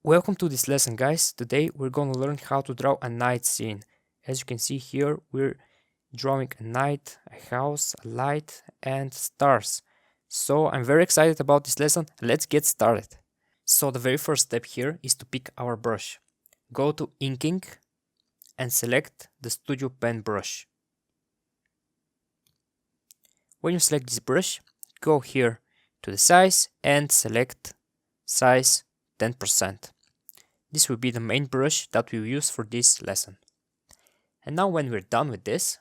Welcome to this lesson, guys. Today we're going to learn how to draw a night scene. As you can see here, we're drawing a night, a house, a light, and stars. So I'm very excited about this lesson. Let's get started. So the very first step here is to pick our brush. Go to inking and select the Studio Pen brush. When you select this brush, go here to the size and select size 10%. This will be the main brush that we'll use for this lesson. And now when we're done with this,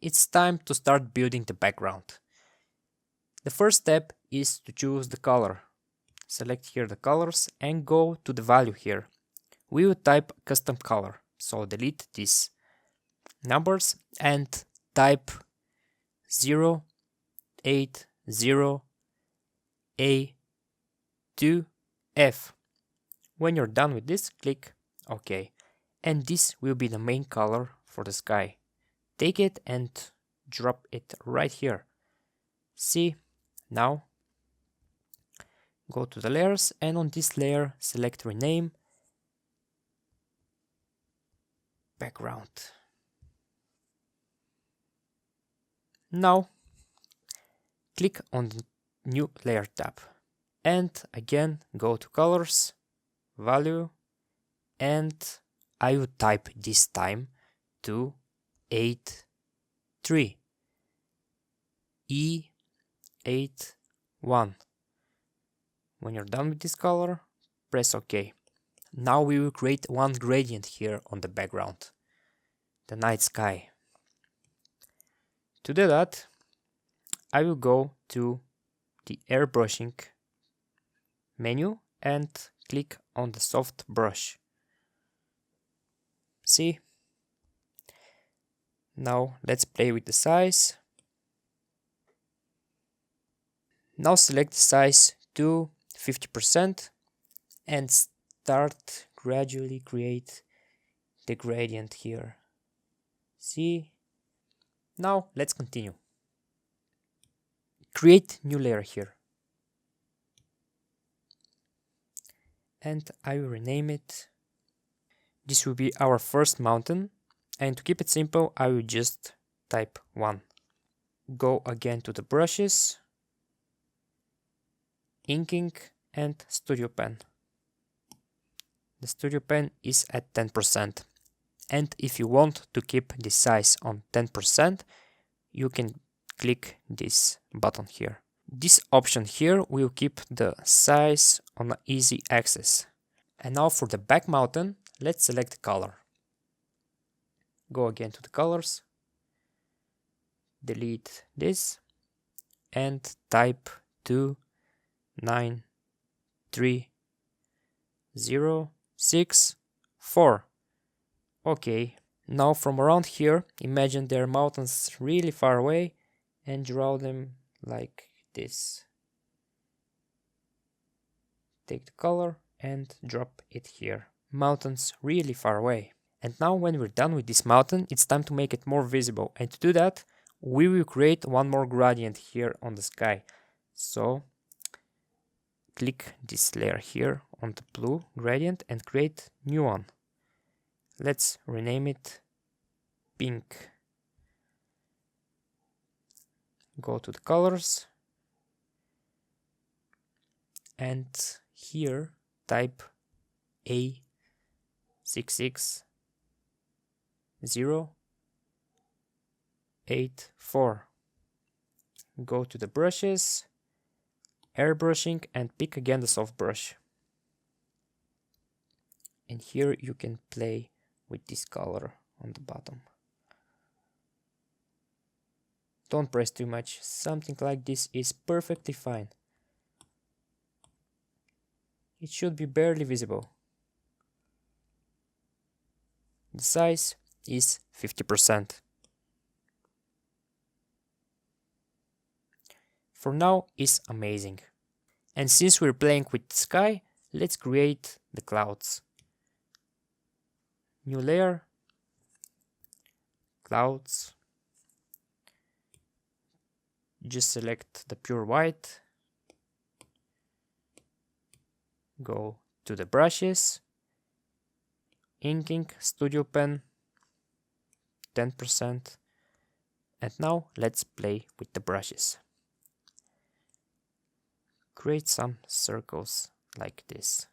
it's time to start building the background. The first step is to choose the color. Select here the colors and go to the value here. We will type custom color, so delete these numbers and type 080A2F. When you're done with this, click OK. And this will be the main color for the sky. Take it and drop it right here. See, now go to the layers and on this layer select rename background. Now click on the new layer tab and again go to colors, value, and I will type this time 283 E81. When you're done with this color, press OK. Now we will create one gradient here on the background, the night sky. To do that, I will go to the airbrushing menu and click on the soft brush. See? Now let's play with the size. Now select the size to 50% and start gradually create the gradient here. See? Now let's continue. Create new layer here. And I will rename it. This will be our first mountain. And to keep it simple, I will just type 1. Go again to the brushes, inking, and Studio Pen. The Studio Pen is at 10%. And if you want to keep the size on 10%, you can click this button here. This option here will keep the size on an easy axis. And now for the back mountain, let's select the color. Go again to the colors, delete this, and type 293,064. Okay, now from around here, imagine there are mountains really far away and draw them like this. Take the color and drop it here. Mountains really far away. And now when we're done with this mountain, it's time to make it more visible. And to do that, we will create one more gradient here on the sky. So click this layer here on the blue gradient and create new one. Let's rename it pink. Go to the colors and here type A66084. Go to the brushes, airbrushing, and pick again the soft brush. And here you can play with this color on the bottom. Don't press too much, something like this is perfectly fine. It should be barely visible. The size is 50%. For now is amazing. And since we're playing with the sky, let's create the clouds. New layer, clouds, just select the pure white, go to the brushes, inking, studio pen, 10%. And now let's play with the brushes. Create some circles like this.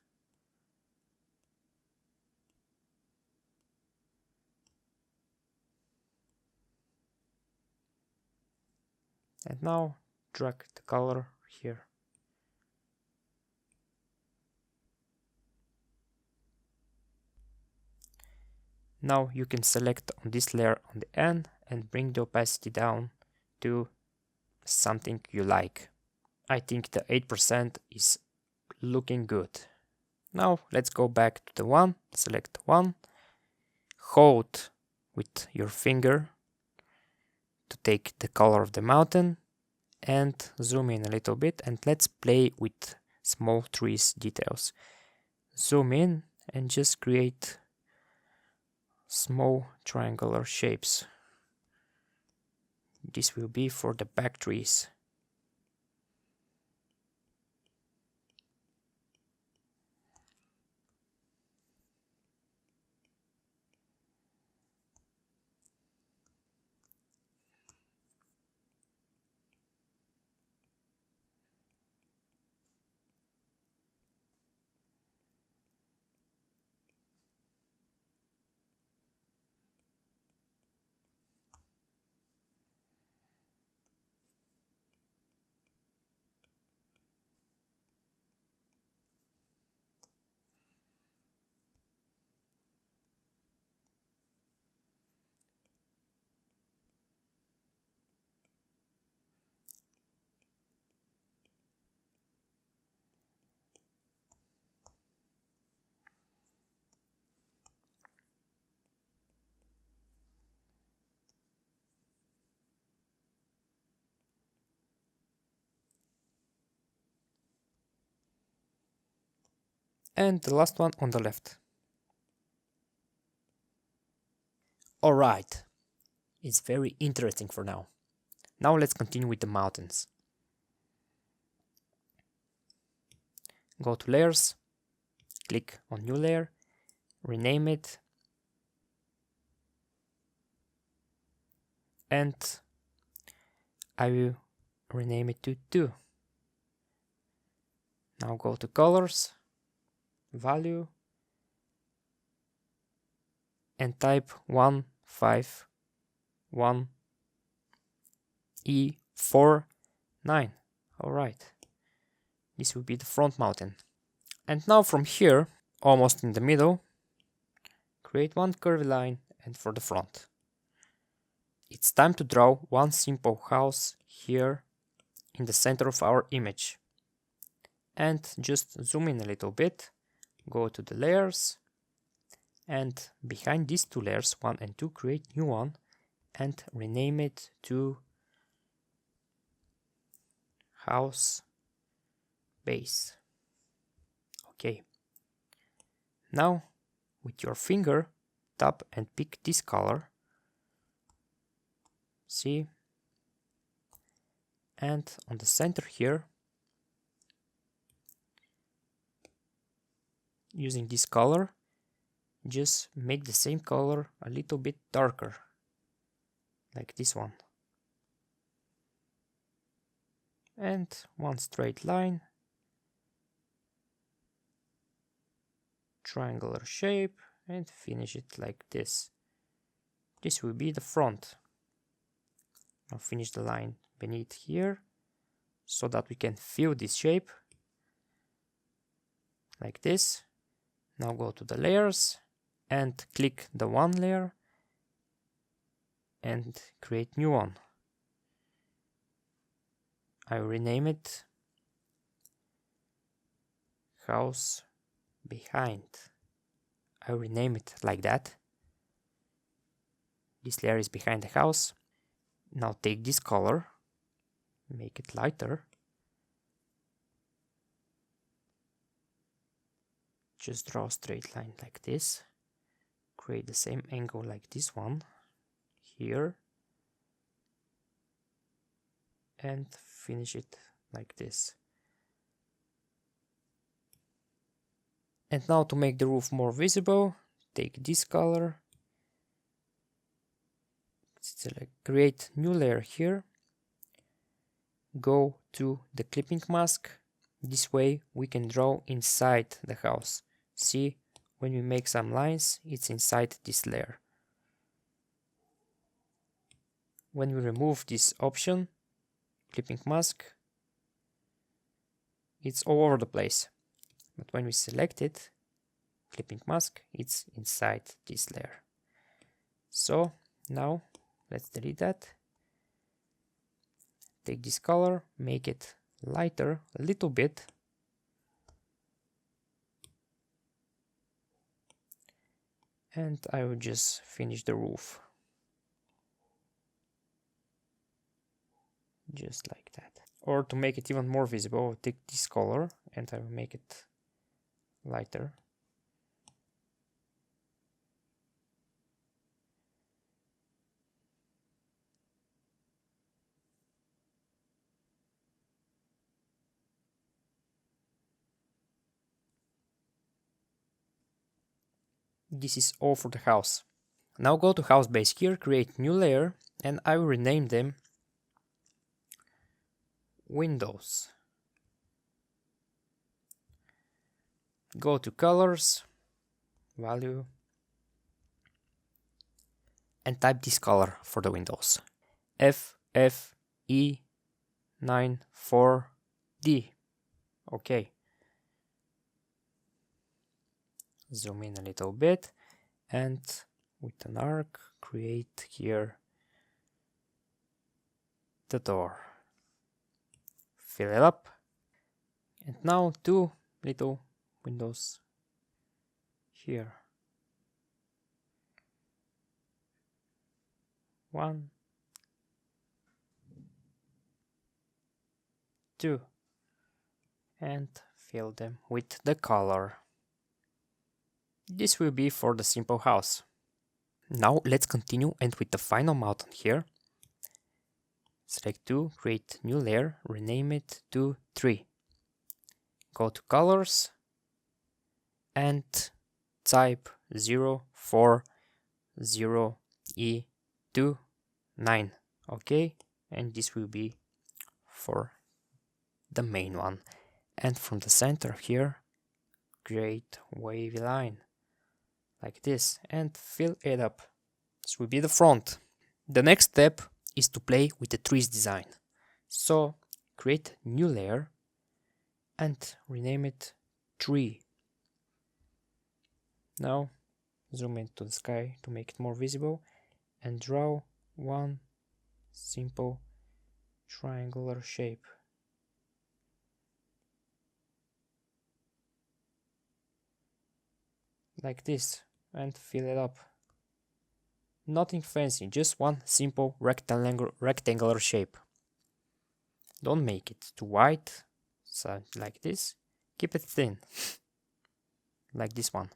And now drag the color here. Now you can select on this layer on the end and bring the opacity down to something you like. I think the 8% is looking good. Now let's go back to the one, select one, hold with your finger to take the color of the mountain and zoom in a little bit, and let's play with small trees details. Zoom in and just create small triangular shapes. This will be for the back trees. And the last one on the left. Alright, it's very interesting for now. Now let's continue with the mountains. Go to layers, click on new layer, rename it, and I will rename it to 2. Now go to colors, value, and type 151E49. Alright, this will be the front mountain. And now from here, almost in the middle, create one curvy line and for the front. It's time to draw one simple house here in the center of our image. And just zoom in a little bit, go to the layers, and behind these two layers, 1 and 2, create new one and rename it to house base. Okay. Now with your finger, tap and pick this color. See? And on the center here, using this color, just make the same color a little bit darker, like this one. And one straight line, triangular shape, and finish it like this. This will be the front. Now finish the line beneath here, so that we can fill this shape, like this. Now go to the layers and click the one layer and create new one. I will rename it house behind. I will rename it like that. This layer is behind the house. Now take this color, make it lighter. Just draw a straight line like this. Create the same angle like this one here. And finish it like this. And now to make the roof more visible, take this color, select create new layer here, go to the clipping mask. This way we can draw inside the house. See, when we make some lines, it's inside this layer. When we remove this option, clipping mask, it's all over the place. But when we select it, clipping mask, it's inside this layer. So now let's delete that. Take this color, make it lighter a little bit. And I will just finish the roof. Just like that. Or to make it even more visible, I'll take this color and I will make it lighter. This is all for the house. Now go to house base here, create new layer, and I will rename them windows. Go to colors, value, and type this color for the windows. FFE94D. Okay. Zoom in a little bit and with an arc create here the door. Fill it up. And now 2 little windows here. 1, 2, and fill them with the color. This will be for the simple house. Now let's continue and with the final mountain here. Select 2, create new layer, rename it to 3. Go to colors and type 040E29. Okay, and this will be for the main one. And from the center here, create wavy line like this and fill it up. This will be the front. The next step is to play with the trees design. So create new layer and rename it tree. Now zoom into the sky to make it more visible and draw one simple triangular shape. Like this, and fill it up. Nothing fancy, just one simple rectangular shape. Don't make it too wide, so like this. Keep it thin, like this one.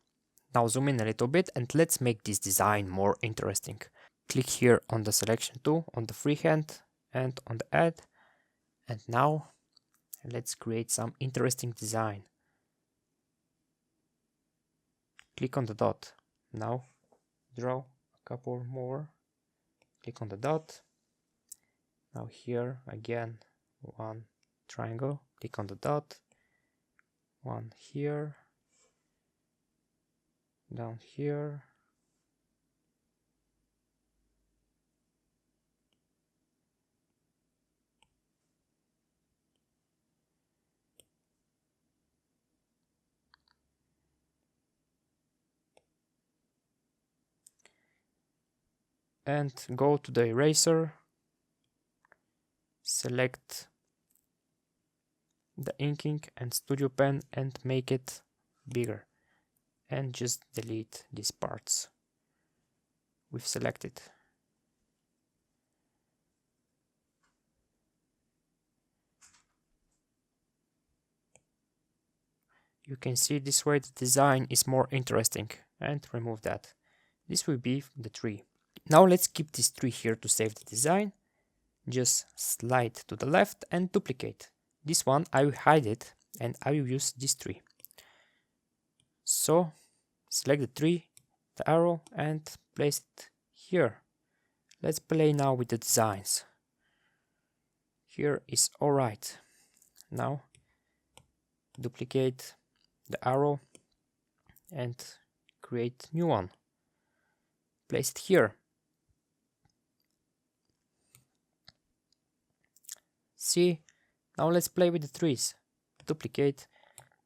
Now zoom in a little bit and let's make this design more interesting. Click here on the selection tool, on the freehand and on the add. And now let's create some interesting design. Click on the dot. Now draw a couple more. Click on the dot. Now here again one triangle. Click on the dot. One here. Down here. And go to the eraser, select the inking and studio pen and make it bigger, and just delete these parts we've selected. You can see this way the design is more interesting, and remove that. This will be the tree. Now let's keep this tree here to save the design. Just slide to the left and duplicate. This one I will hide it and I will use this tree. So select the tree, the arrow, and place it here. Let's play now with the designs. Here is alright. Now duplicate the arrow and create new one. Place it here. See, now let's play with the trees. Duplicate,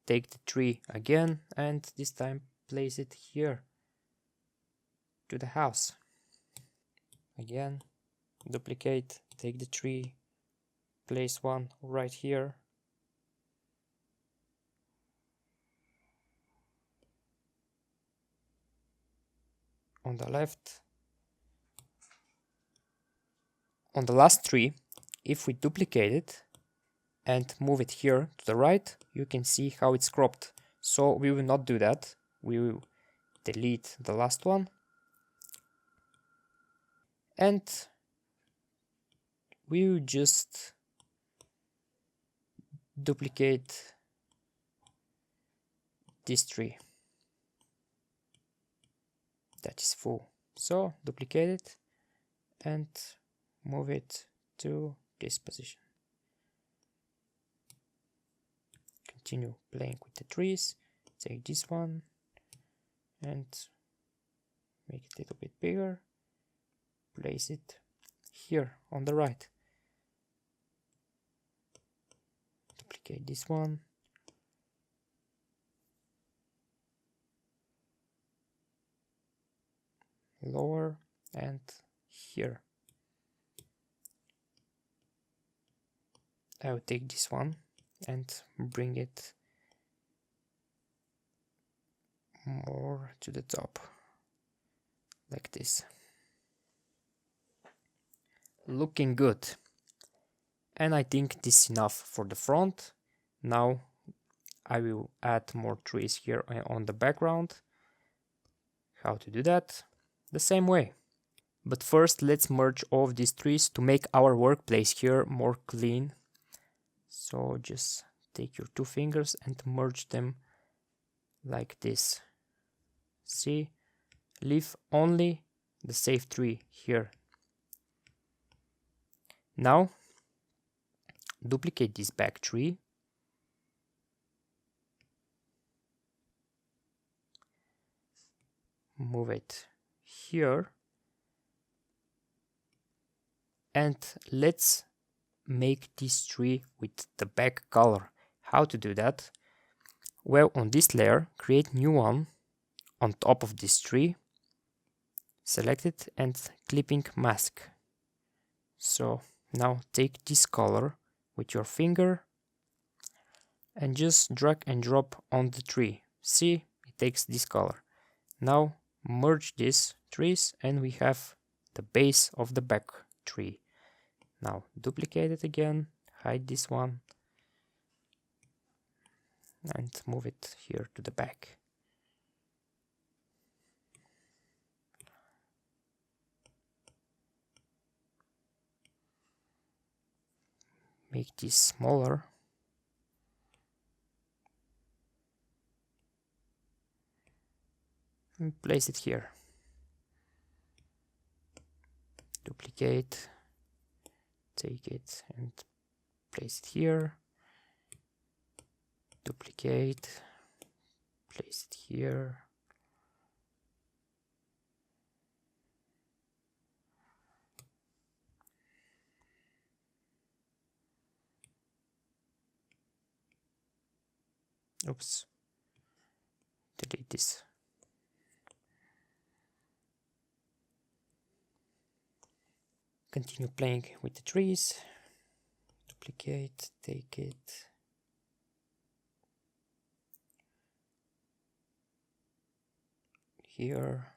take the tree again, and this time place it here to the house. Again, duplicate, take the tree, place one right here. On the left. On the last tree, if we duplicate it and move it here to the right, you can see how it's cropped. So we will not do that. We will delete the last one. And we will just duplicate this tree. That is full. So duplicate it and move it to this position. Continue playing with the trees. Take this one and make it a little bit bigger. Place it here on the right. Duplicate this one. Lower and here. I will take this one and bring it more to the top, like this. Looking good. And I think this is enough for the front. Now I will add more trees here on the background. How to do that? The same way. But first let's merge all of these trees to make our workplace here more clean. So just take your two fingers and merge them like this. See? Leave only the safe tree here. Now duplicate this back tree. Move it here. And let's make this tree with the back color. How to do that? Well, on this layer, create new one on top of this tree. Select it and clipping mask. So now take this color with your finger and just drag and drop on the tree. See, it takes this color. Now merge these trees and we have the base of the back tree. Now duplicate it again, hide this one and move it here to the back. Make this smaller. And place it here. Duplicate. Take it and place it here. Duplicate. Place it here. Oops. Delete this. Continue playing with the trees. Duplicate, take it. Here.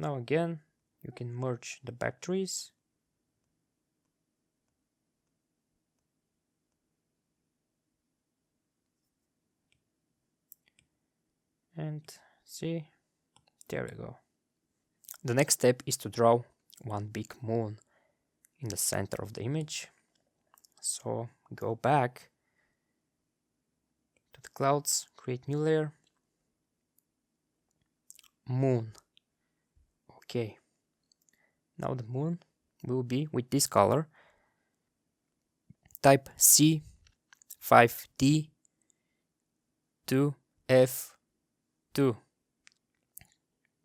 Now again, you can merge the back trees. And see, there we go. The next step is to draw one big moon in the center of the image. So go back to the clouds, create new layer, moon. Okay, now the moon will be with this color. Type C5D 2F2.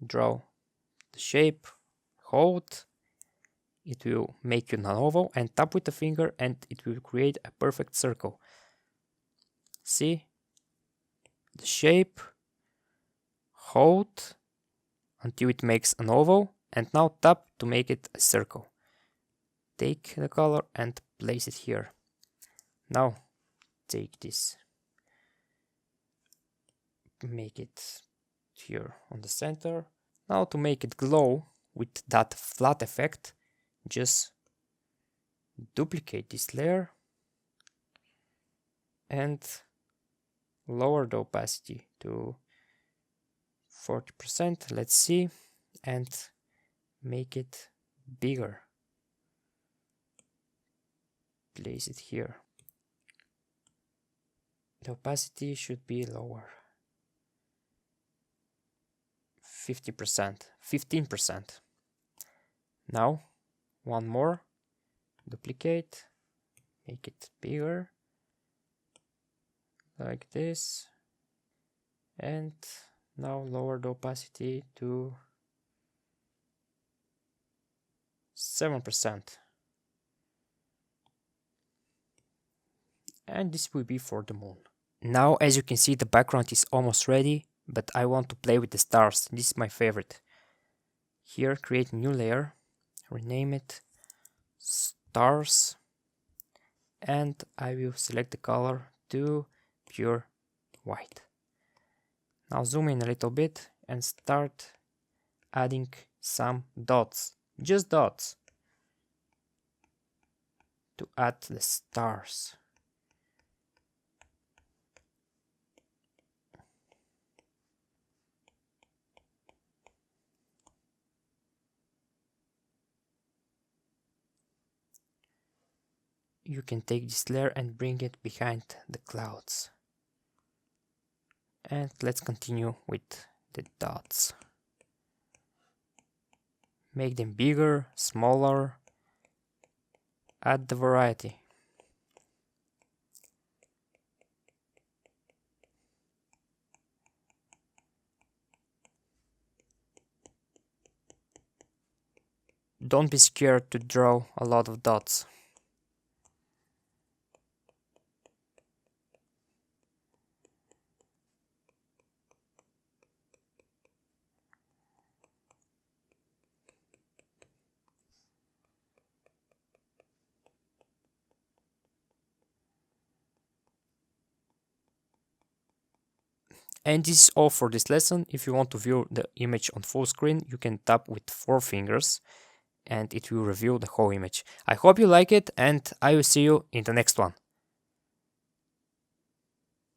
Draw the shape, hold, it will make you an oval, and tap with the finger and it will create a perfect circle. See the shape, hold until it makes an oval, and now tap to make it a circle. Take the color and place it here. Now take this, make it here on the center. Now to make it glow with that flat effect, just duplicate this layer and lower the opacity to 40%, let's see, and make it bigger. Place it here. The opacity should be lower. 15%. Now, one more, duplicate, make it bigger, like this, and now lower the opacity to 7%. And this will be for the moon. Now, as you can see, the background is almost ready, but I want to play with the stars. This is my favorite. Here, create a new layer, rename it stars, and I will select the color to pure white. Now zoom in a little bit and start adding some dots, just dots, to add the stars. You can take this layer and bring it behind the clouds. And let's continue with the dots. Make them bigger, smaller, add the variety. Don't be scared to draw a lot of dots. And this is all for this lesson. If you want to view the image on full screen, you can tap with 4 fingers and it will reveal the whole image. I hope you like it and I will see you in the next one.